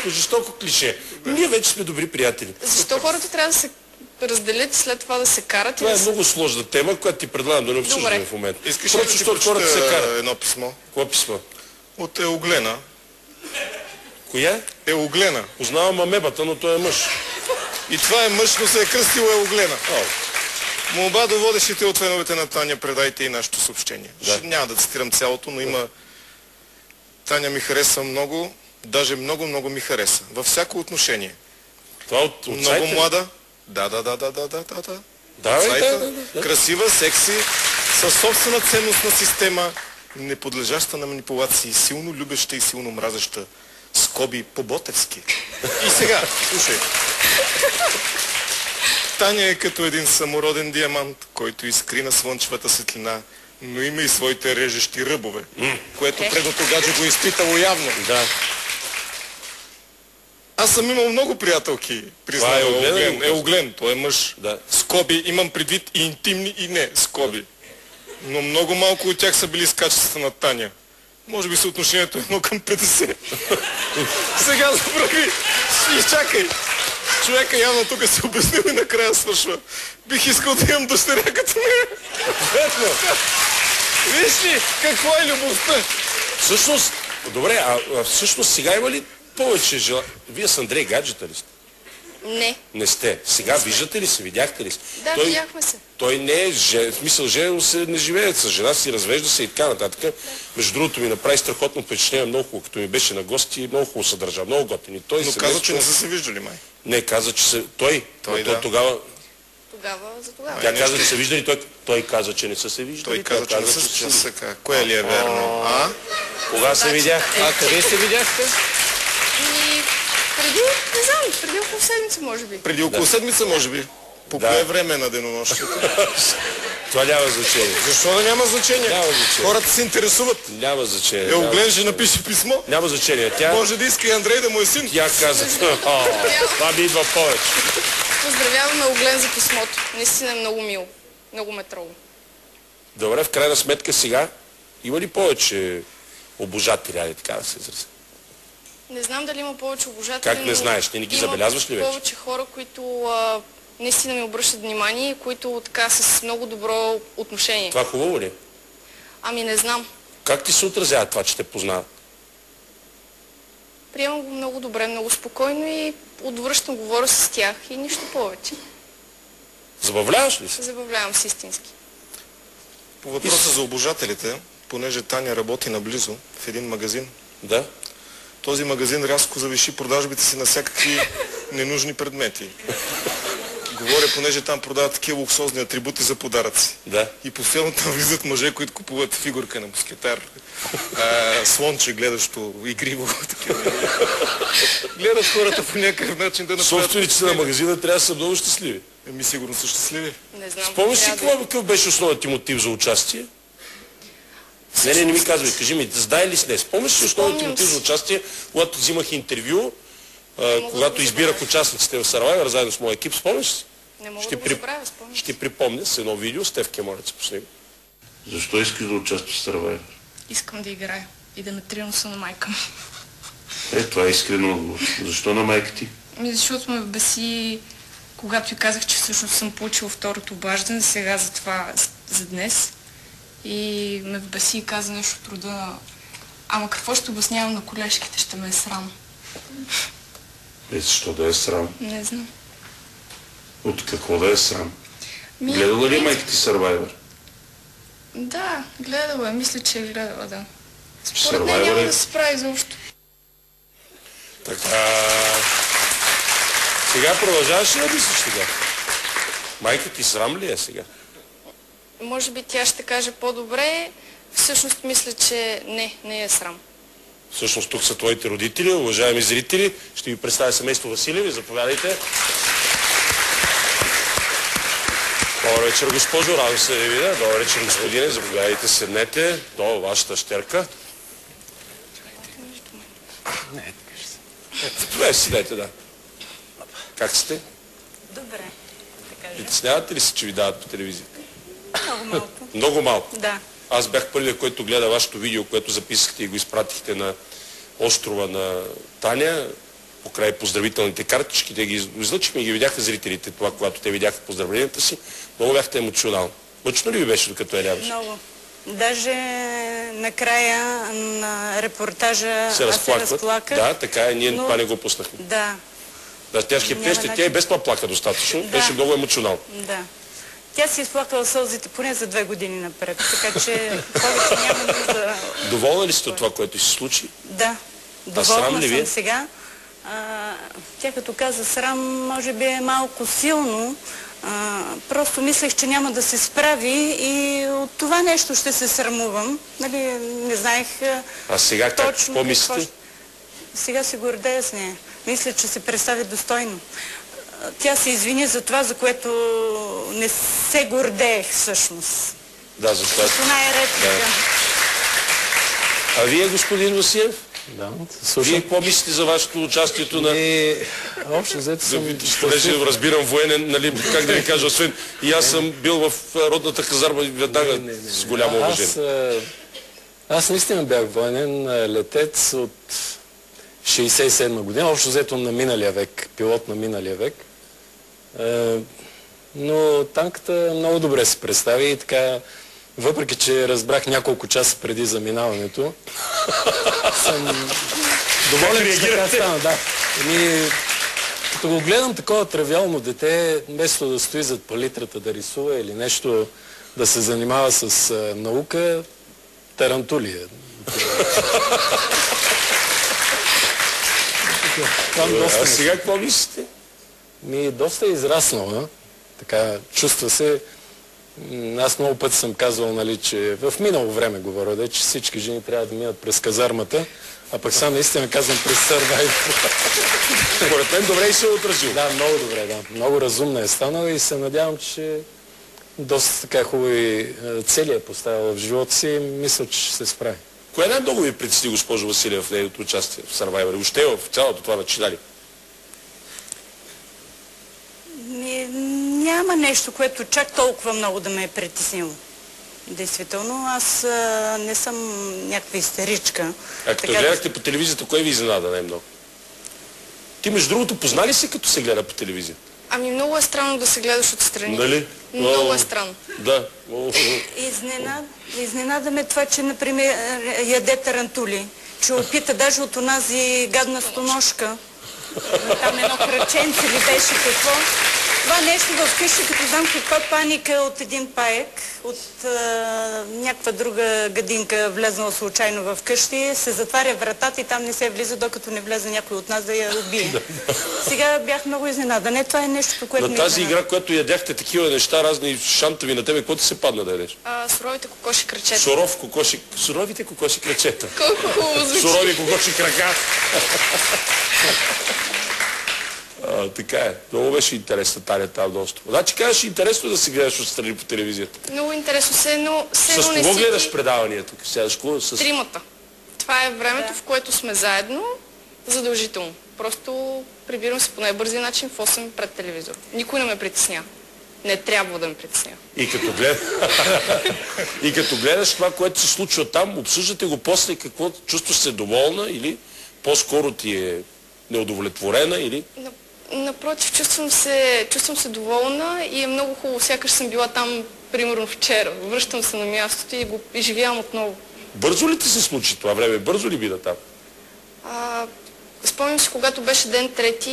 Жестоко клише. Ние вече сме добри приятели. Защо хората трябва да се разделят и след това да се карат? Това е много сложна тема, която ти предлагам да не обсъждаме в момента. Искаш ли да ти прочета едно писмо? Какво писмо? От Еуглена. Коя? Еуглена. Познавам амебата, но той е мъж. И това е мъж, но се е кръстил Еуглена. Молба до водещите от феновете на Таня, предайте и нашето съобщение. Да. Няма да цитирам цялото, но има... Таня ми харесва много, даже много ми хареса. Във всяко отношение. Това от много сайта? Млада. Да. Да. Красива, секси, със собствена ценностна система, неподлежаща на манипулации, силно любеща и силно мразеща. Скоби по-ботевски. И сега, слушай. Таня е като един самороден диамант, който изкри на слънчевата светлина, но има и своите режещи ръбове, което предното гадже го изпитало явно. Да. Аз съм имал много приятелки, признавам. Еуглен, той е мъж. Да. Скоби, имам предвид и интимни и не скоби. Но много малко от тях са били с качествата на Таня. Може би съотношението е 1:50. Сега забрави. Изчакай. Човека явно тук се обяснил и накрая свършва. Бих искал да имам дъщеря като нея. Ветно. Виж ли какво е любовта? Всъщност, добре, а всъщност сега има ли повече жела... Вие с Андрей гаджета ли сте? Не. Не сте. Сега виждате ли се? Видяхте ли се? Да, видяхме се. Той не е, в смисъл, женено се не живее с жена си, развежда се и така нататък. Между другото ми направи страхотно впечатление, много хубаво, като ми беше на гости, много хубаво се държа, много готин. Но каза, че не са се виждали, май. Не, каза, че се... Той да. Тогава... За тогава. Тя каза, че са виждали, той каза, че не са се виждали. Той каза, че не са се виждали. Кое ли е верно? Кога се видяхте? Къде се видяхте? Не знам, преди около седмица, може би. Преди около седмица, може би. По кое време на денонощието? Това няма значение. Защо да няма значение? Няма значение. Хората се интересуват. Няма значение. Еуглен ще напише писмо. Няма значение. Тя... Може да иска и Андрей да му е син. Тя каза. Това ми идва повече. Поздравяваме Еуглен за писмото. Наистина е много мило. Много метрово. Добре, в крайна сметка сега има ли повече обожатели, айде така да се изразя? Не знам дали има повече обожатели. Как не знаеш? Ти не ги забелязваш ли вече? Има повече хора, които наистина ми обръщат внимание и които така с много добро отношение. Това хубаво ли? Ами не знам. Как ти се отразява това, че те познават? Приемам го много добре, много спокойно и отвръщам, говоря с тях и нищо повече. Забавляваш ли се? Забавлявам се истински. По въпроса за обожателите, понеже Таня работи наблизо в един магазин. Да. Този магазин рязко завиши продажбите си на всякакви ненужни предмети. Говоря, понеже там продават такива луксозни атрибути за подаръци. Да. И постоянно там влизат мъже, които купуват фигурка на мускетар, слонче гледащо игриво. Гледат хората по някакъв начин да направят... Собствениците на магазина трябва да са много щастливи. Сигурно са щастливи. Не знам. Спомняш си какъв беше основният ти мотив за участие? Не ми казвай, кажи ми, знае ли с не? Спомняш си основният ти мотив за участие, когато взимах интервю, когато избирах участниците в Survivor заедно с моя екип, спомняш си? Не мога да го забравя, спомняш. Ще припомня с едно видео, Стефке, моля се по него. Защо искаш да участваш в Survivor? Искам да играя и да натрия носа на майка ми. Това е искрено отговор. Защо на майка ти? Защото ме беси, когато й казах, че всъщност съм получила второто обаждане, сега за това, за днес. И ме беси и каза нещо от рода на... Ама какво ще обяснявам на колежките, ще ме е срам. Защо да е срам? Не знам. От какво да е срам? Гледала ли майка ти Survivor? Да, гледала. Мисля, че е гледала, да. Според мен няма да се справи изобщо. Така... Сега продължаваш ли да мислиш сега? Майка ти срам ли е сега? Може би тя ще каже по-добре. Всъщност мисля, че не е срам. Всъщност тук са твоите родители, уважаеми зрители. Ще ви представя семейство Василеви. Заповядайте. Добър вечер, госпожо. Радвам се да ви видя. Добър вечер, господине. Заповядайте, седнете до вашата щерка. Добре, седете, да. Как сте? Добре. Притеснявате ли се, че ви дават по телевизията? Много малко. Много малко? Да. Аз бях първият, който гледа вашето видео, което записахте и го изпратихте на острова на Таня. покрай поздравителните картички, те ги излъчихме и ги видяха зрителите, това, когато те видяха поздравленията си. Много бяхте емоционално. Мъчно ли ви беше, докато я ляваш? Много. Даже накрая на репортажа аз се разплаках. Да, така е, ние това не го пуснахме. Да. Да, тя тя и без това плака достатъчно, беше много емоционално. Да. Тя си изплакала сълзите поне за 2 години напред, така че повече няма нужда. Доволна ли сте от това, което се случи? Да, доволна съм сега. Тя като каза срам, може би е малко силно. Просто мислех, че няма да се справи и от това нещо ще се срамувам. Нали, не знаех А сега как? Какво мислите? Сега се гордея с нея. Мисля, че се представи достойно. Тя се извини за това, за което не се гордеех всъщност. Да, за това. Това е реплика. Да. А вие, господин Василев? Да, Вие какво мислите за вашето участието на... Общо взето съм... Понеже разбирам военен, нали, как да ви кажа, освен и аз съм бил в родната казарма веднага с голямо уважение. Аз наистина бях военен летец от 67 година, общо взето на миналия век, пилот на миналия век. Но танката много добре се представи и така, въпреки че разбрах няколко часа преди заминаването, съм доволен, че така стана. Да. Като го гледам такова тривиално дете, вместо да стои зад палитрата да рисува или нещо да се занимава с наука, тарантулия. А сега какво мислите? Доста е израснала. Така, чувства се. Аз много пъти съм казвал, нали, че в минало време говоря, че всички жени трябва да минат през казармата, а пък сам наистина казвам през Survivor. Според мен добре и се е отразил. Да, много добре, да. Много разумна е станала и се надявам, че доста така хубави цели е поставила в живота си и мисля, че ще се справи. Кое най-много ви предстои, госпожо Василева, в нейното участие в Survivor? Въобще в цялото това начинали? Няма нещо, което чак толкова много да ме е притеснило. Действително, аз не съм някаква истеричка. А като гледахте по телевизията, кое ви изненада най-много? Ти, между другото, позна ли се, като се гледа по телевизията? Ами много е странно да се гледаш отстрани. Нали? Много е странно. Да. Изненада ме това, че, например, яде тарантули, че опита даже от онази гадна стоножка. Там едно кръченце ли беше какво. Това нещо вкъщи, като знам каква паника от един паек, от някаква друга гадинка влезнала случайно в къщи, се затваря вратата и там не се влиза, докато не влезе някой от нас да я убие. Сега бях много изненада. Не, това е нещо, което на тази игра, която ядяхте такива неща, разни шантави на тебе, какво ти се падна да ядеш? Суровите кокоши крачета. Суровите кокоши крачета. Колко хубаво звучи. Сурови кокоши крака. Така е. Много беше интересна Таня там доста. Значи казваш, интересно да се гледаш отстрани по телевизията. Много интересно, но с кого гледаш предаванията? С тримата. Това е времето, в което сме заедно, задължително. Просто прибирам се по най-бързия начин в 8 пред телевизор. Никой не ме притесня. Не трябва да ме притесня. И като гледаш това, което се случва там, обсъждате го после, какво чувстваш се доволна или по-скоро ти е неудовлетворена или... Напротив, чувствам се доволна и е много хубаво. Сякаш съм била там, примерно вчера. Връщам се на мястото и го изживявам отново. Бързо ли ти се случи това време? Бързо ли бида там? Спомням си, когато беше ден трети,